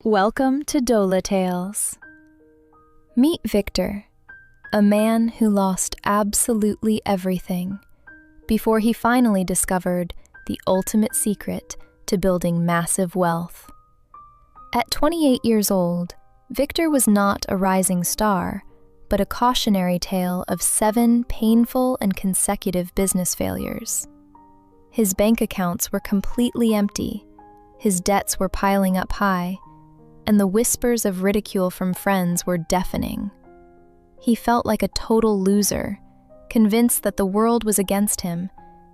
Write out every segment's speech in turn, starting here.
Welcome to DOLA Tales. Meet Victor, a man who lost absolutely everything before he finally discovered the ultimate secret to building massive wealth. At 28 years old, Victor was not a rising star, but a cautionary tale of 7 painful and consecutive business failures. His bank accounts were completely empty, his debts were piling up high, and the whispers of ridicule from friends were deafening. He felt like a total loser, convinced that the world was against him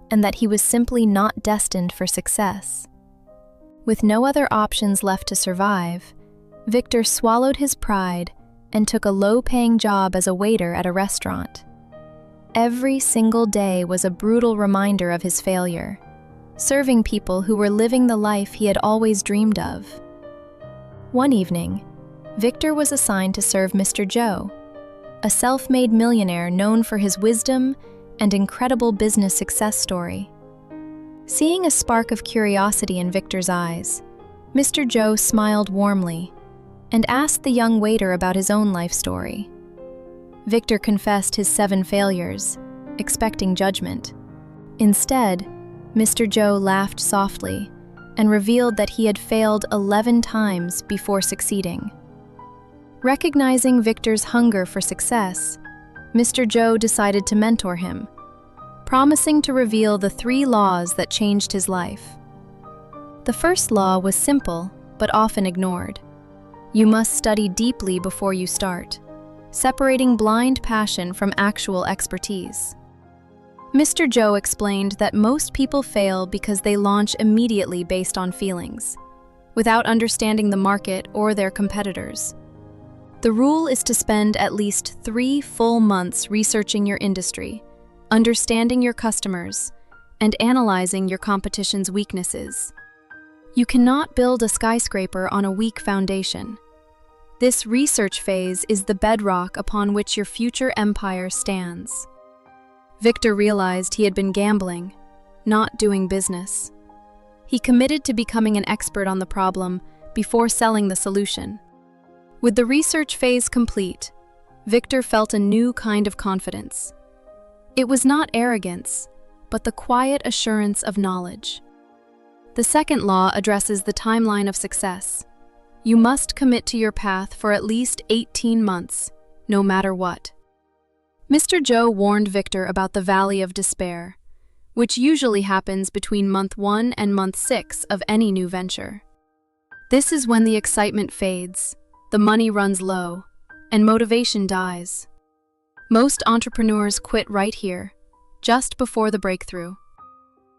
and that he was simply not destined for success. With no other options left to survive, Victor swallowed his pride and took a low-paying job as a waiter at a restaurant. Every single day was a brutal reminder of his failure, serving people who were living the life he had always dreamed of. One evening, Victor was assigned to serve Mr. Joe, a self-made millionaire known for his wisdom and incredible business success story. Seeing a spark of curiosity in Victor's eyes, Mr. Joe smiled warmly and asked the young waiter about his own life story. Victor confessed his 7 failures, expecting judgment. Instead, Mr. Joe laughed softly and revealed that he had failed 11 times before succeeding. Recognizing Victor's hunger for success, Mr. Joe decided to mentor him, promising to reveal the 3 laws that changed his life. The first law was simple, but often ignored. You must study deeply before you start, separating blind passion from actual expertise. Mr. Joe explained that most people fail because they launch immediately based on feelings, without understanding the market or their competitors. The rule is to spend at least 3 full months researching your industry, understanding your customers, and analyzing your competition's weaknesses. You cannot build a skyscraper on a weak foundation. This research phase is the bedrock upon which your future empire stands. Victor realized he had been gambling, not doing business. He committed to becoming an expert on the problem before selling the solution. With the research phase complete, Victor felt a new kind of confidence. It was not arrogance, but the quiet assurance of knowledge. The second law addresses the timeline of success. You must commit to your path for at least 18 months, no matter what. Mr. Joe warned Victor about the Valley of Despair, which usually happens between month 1 and month 6 of any new venture. This is when the excitement fades, the money runs low, and motivation dies. Most entrepreneurs quit right here, just before the breakthrough.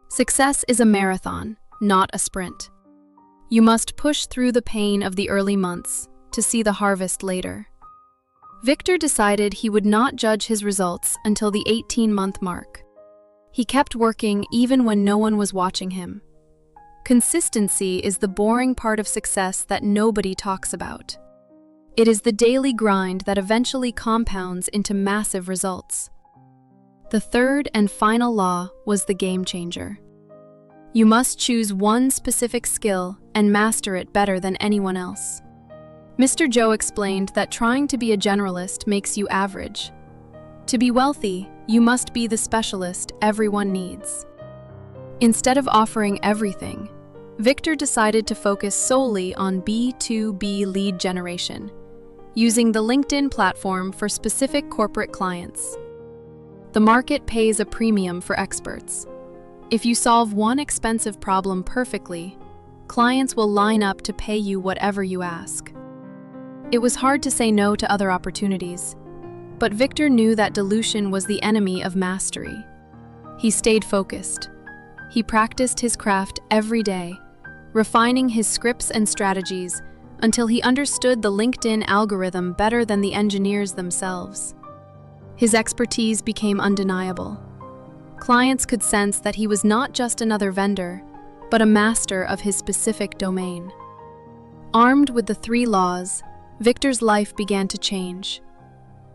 Success is a marathon, not a sprint. You must push through the pain of the early months to see the harvest later. Victor decided he would not judge his results until the 18-month mark. He kept working even when no one was watching him. Consistency is the boring part of success that nobody talks about. It is the daily grind that eventually compounds into massive results. The third and final law was the game changer. You must choose one specific skill and master it better than anyone else. Mr. Joe explained that trying to be a generalist makes you average. To be wealthy, you must be the specialist everyone needs. Instead of offering everything, Victor decided to focus solely on B2B lead generation, using the LinkedIn platform for specific corporate clients. The market pays a premium for experts. If you solve one expensive problem perfectly, clients will line up to pay you whatever you ask. It was hard to say no to other opportunities, but Victor knew that dilution was the enemy of mastery. He stayed focused. He practiced his craft every day, refining his scripts and strategies until he understood the LinkedIn algorithm better than the engineers themselves. His expertise became undeniable. Clients could sense that he was not just another vendor, but a master of his specific domain. Armed with the 3 laws, Victor's life began to change.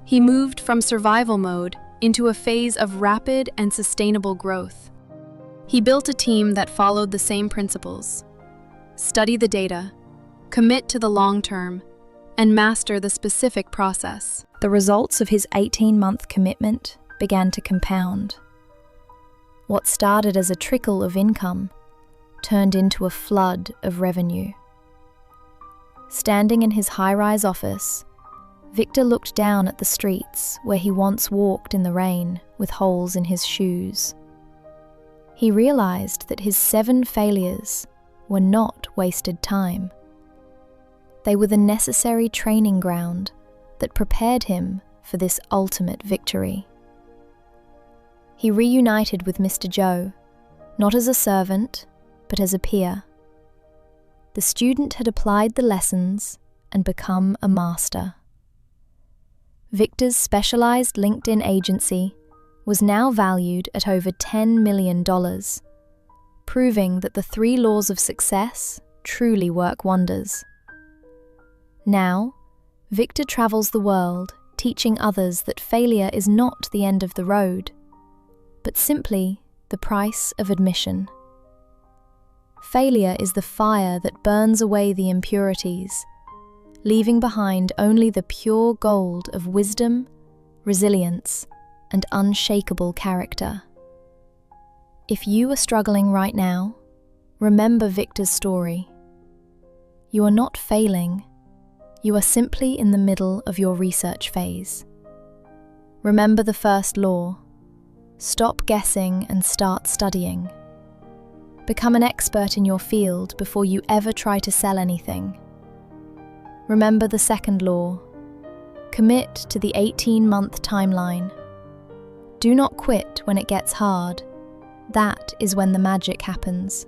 He moved from survival mode into a phase of rapid and sustainable growth. He built a team that followed the same principles: study the data, commit to the long term, and master the specific process. The results of his 18-month commitment began to compound. What started as a trickle of income turned into a flood of revenue. Standing in his high-rise office, Victor looked down at the streets where he once walked in the rain with holes in his shoes. He realized that his 7 failures were not wasted time. They were the necessary training ground that prepared him for this ultimate victory. He reunited with Mr. Joe, not as a servant, but as a peer. The student had applied the lessons and become a master. Victor's specialized LinkedIn agency was now valued at over $10 million, proving that the 3 laws of success truly work wonders. Now, Victor travels the world teaching others that failure is not the end of the road, but simply the price of admission. Failure is the fire that burns away the impurities, leaving behind only the pure gold of wisdom, resilience, and unshakable character. If you are struggling right now, remember Victor's story. You are not failing. You are simply in the middle of your research phase. Remember the first law. Stop guessing and start studying. Become an expert in your field before you ever try to sell anything. Remember the second law. Commit to the 18-month timeline. Do not quit when it gets hard. That is when the magic happens.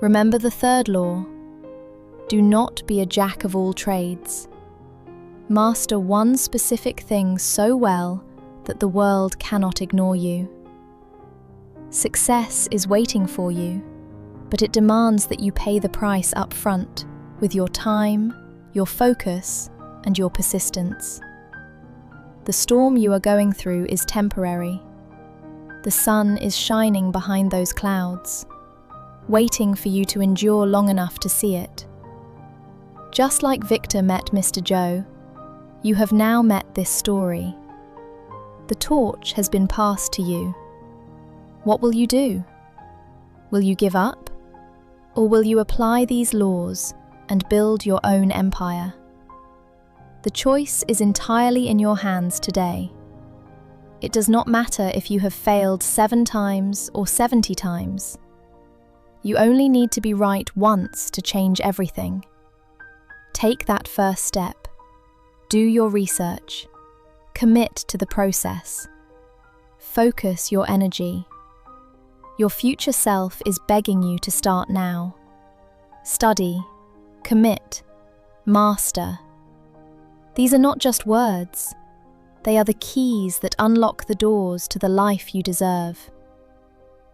Remember the third law. Do not be a jack of all trades. Master one specific thing so well that the world cannot ignore you. Success is waiting for you, but it demands that you pay the price up front with your time, your focus, and your persistence. The storm you are going through is temporary. The sun is shining behind those clouds, waiting for you to endure long enough to see it. Just like Victor met Mr. Joe, you have now met this story. The torch has been passed to you. What will you do? Will you give up? Or will you apply these laws and build your own empire? The choice is entirely in your hands today. It does not matter if you have failed 7 times or 70 times. You only need to be right once to change everything. Take that first step. Do your research. Commit to the process. Focus your energy. Your future self is begging you to start now. Study, commit, master. These are not just words. They are the keys that unlock the doors to the life you deserve.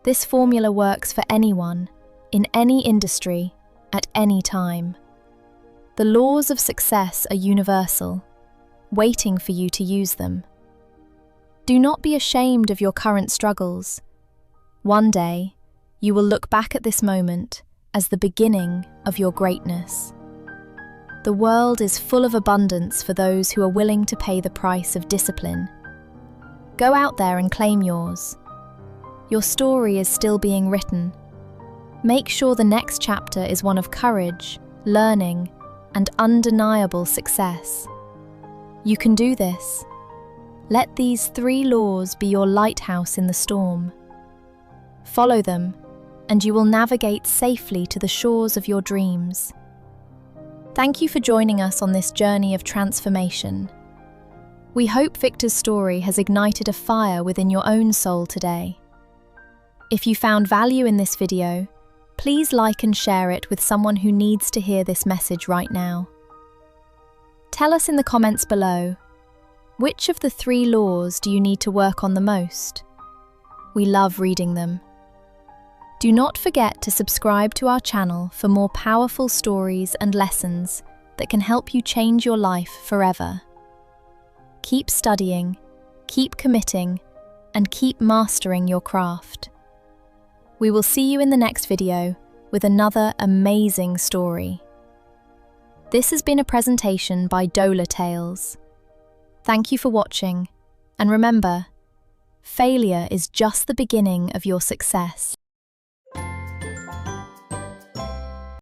This formula works for anyone, in any industry, at any time. The laws of success are universal, waiting for you to use them. Do not be ashamed of your current struggles. One day, you will look back at this moment as the beginning of your greatness. The world is full of abundance for those who are willing to pay the price of discipline. Go out there and claim yours. Your story is still being written. Make sure the next chapter is one of courage, learning, and undeniable success. You can do this. Let these 3 laws be your lighthouse in the storm. Follow them, and you will navigate safely to the shores of your dreams. Thank you for joining us on this journey of transformation. We hope Victor's story has ignited a fire within your own soul today. If you found value in this video, please like and share it with someone who needs to hear this message right now. Tell us in the comments below, which of the 3 laws do you need to work on the most? We love reading them. Do not forget to subscribe to our channel for more powerful stories and lessons that can help you change your life forever. Keep studying, keep committing, and keep mastering your craft. We will see you in the next video with another amazing story. This has been a presentation by DOLA Tales. Thank you for watching, and remember, failure is just the beginning of your success.